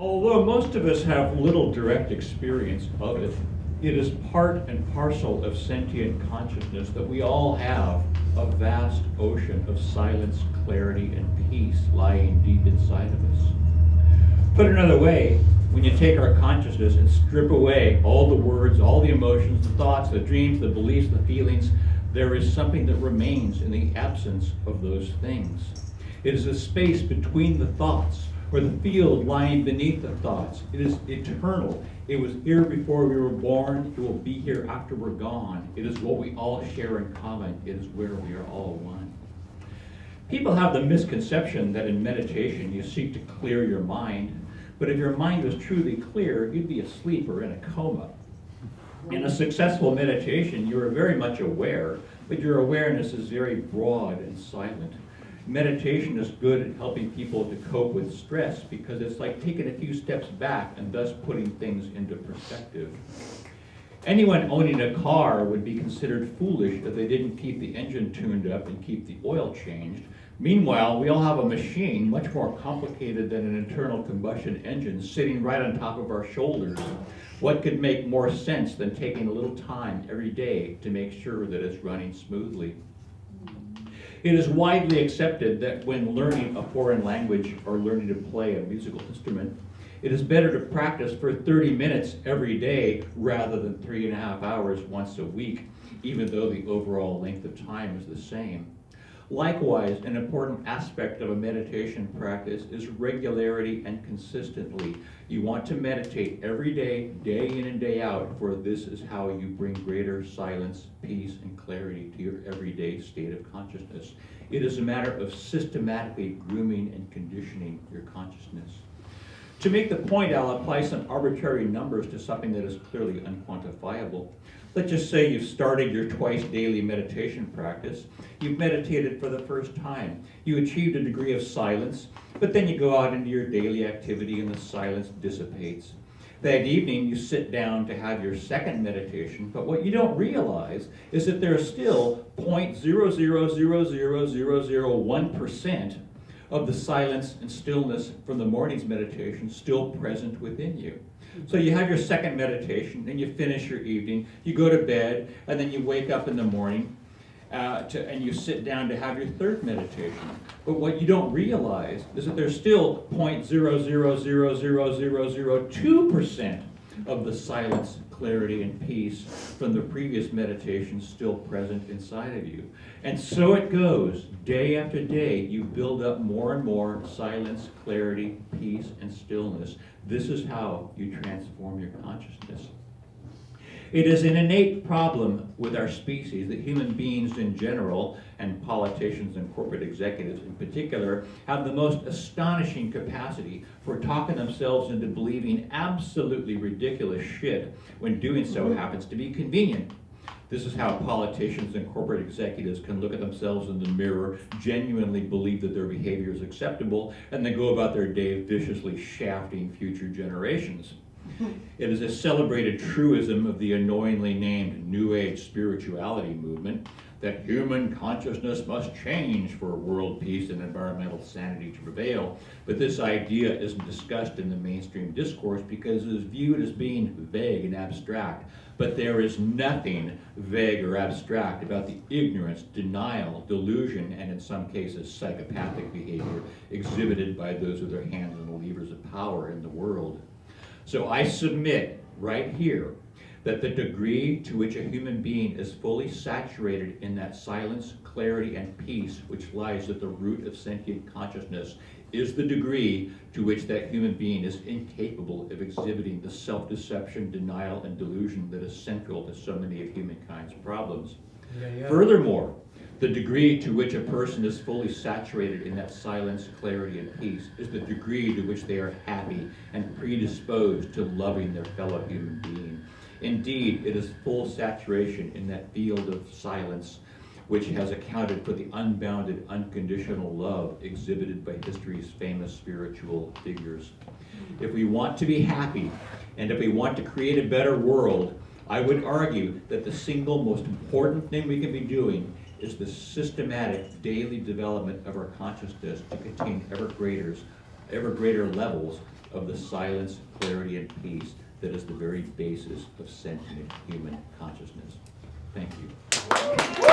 Although most of us have little direct experience of it, it is part and parcel of sentient consciousness that we all have a vast ocean of silence, clarity, and peace lying deep inside of us. Put another way, when you take our consciousness and strip away all the words, all the emotions, the thoughts, the dreams, the beliefs, the feelings, there is something that remains in the absence of those things. It is a space between the thoughts, or the field lying beneath the thoughts. It is eternal. It was here before we were born. It will be here after we're gone. It is what we all share in common. It is where we are all one. People have the misconception that in meditation you seek to clear your mind, but if your mind was truly clear, you'd be asleep or in a coma. In a successful meditation, you are very much aware, but your awareness is very broad and silent. Meditation is good at helping people to cope with stress because it's like taking a few steps back and thus putting things into perspective. Anyone owning a car would be considered foolish if they didn't keep the engine tuned up and keep the oil changed. Meanwhile, we all have a machine much more complicated than an internal combustion engine sitting right on top of our shoulders. What could make more sense than taking a little time every day to make sure that it's running smoothly? It is widely accepted that when learning a foreign language or learning to play a musical instrument, it is better to practice for 30 minutes every day rather than 3.5 hours once a week, even though the overall length of time is the same. Likewise, an important aspect of a meditation practice is regularity and consistently. You want to meditate every day, day in and day out, for this is how you bring greater silence, peace, and clarity to your everyday state of consciousness. It is a matter of systematically grooming and conditioning your consciousness. To make the point, I'll apply some arbitrary numbers to something that is clearly unquantifiable. Let's just say you've started your twice daily meditation practice. You've meditated for the first time. You achieved a degree of silence, but then you go out into your daily activity and the silence dissipates. That evening you sit down to have your second meditation, but what you don't realize is that there's still 0.0000001% of the silence and stillness from the morning's meditation still present within you. So you have your second meditation, and you finish your evening, you go to bed, and then you wake up in the morning, and you sit down to have your third meditation. But what you don't realize is that there's still 0.0000002% of the silence, clarity, and peace from the previous meditation still present inside of you. And so it goes. Day after day, you build up more and more silence, clarity, peace, and stillness. This is how you transform your consciousness. It is an innate problem with our species that human beings in general, and politicians and corporate executives in particular, have the most astonishing capacity for talking themselves into believing absolutely ridiculous shit when doing so happens to be convenient. This is how politicians and corporate executives can look at themselves in the mirror, genuinely believe that their behavior is acceptable, and then go about their day viciously shafting future generations. It is a celebrated truism of the annoyingly named New Age spirituality movement that human consciousness must change for world peace and environmental sanity to prevail. But this idea isn't discussed in the mainstream discourse because it is viewed as being vague and abstract. But there is nothing vague or abstract about the ignorance, denial, delusion, and in some cases psychopathic behavior exhibited by those with their hands on the levers of power in the world. So I submit right here that the degree to which a human being is fully saturated in that silence, clarity, and peace which lies at the root of sentient consciousness is the degree to which that human being is incapable of exhibiting the self-deception, denial, and delusion that is central to so many of humankind's problems. Furthermore, the degree to which a person is fully saturated in that silence, clarity, and peace is the degree to which they are happy and predisposed to loving their fellow human being. Indeed, it is full saturation in that field of silence which has accounted for the unbounded, unconditional love exhibited by history's famous spiritual figures. If we want to be happy, and if we want to create a better world, I would argue that the single most important thing we can be doing is the systematic daily development of our consciousness to contain ever greater levels of the silence, clarity, and peace that is the very basis of sentient human consciousness. Thank you.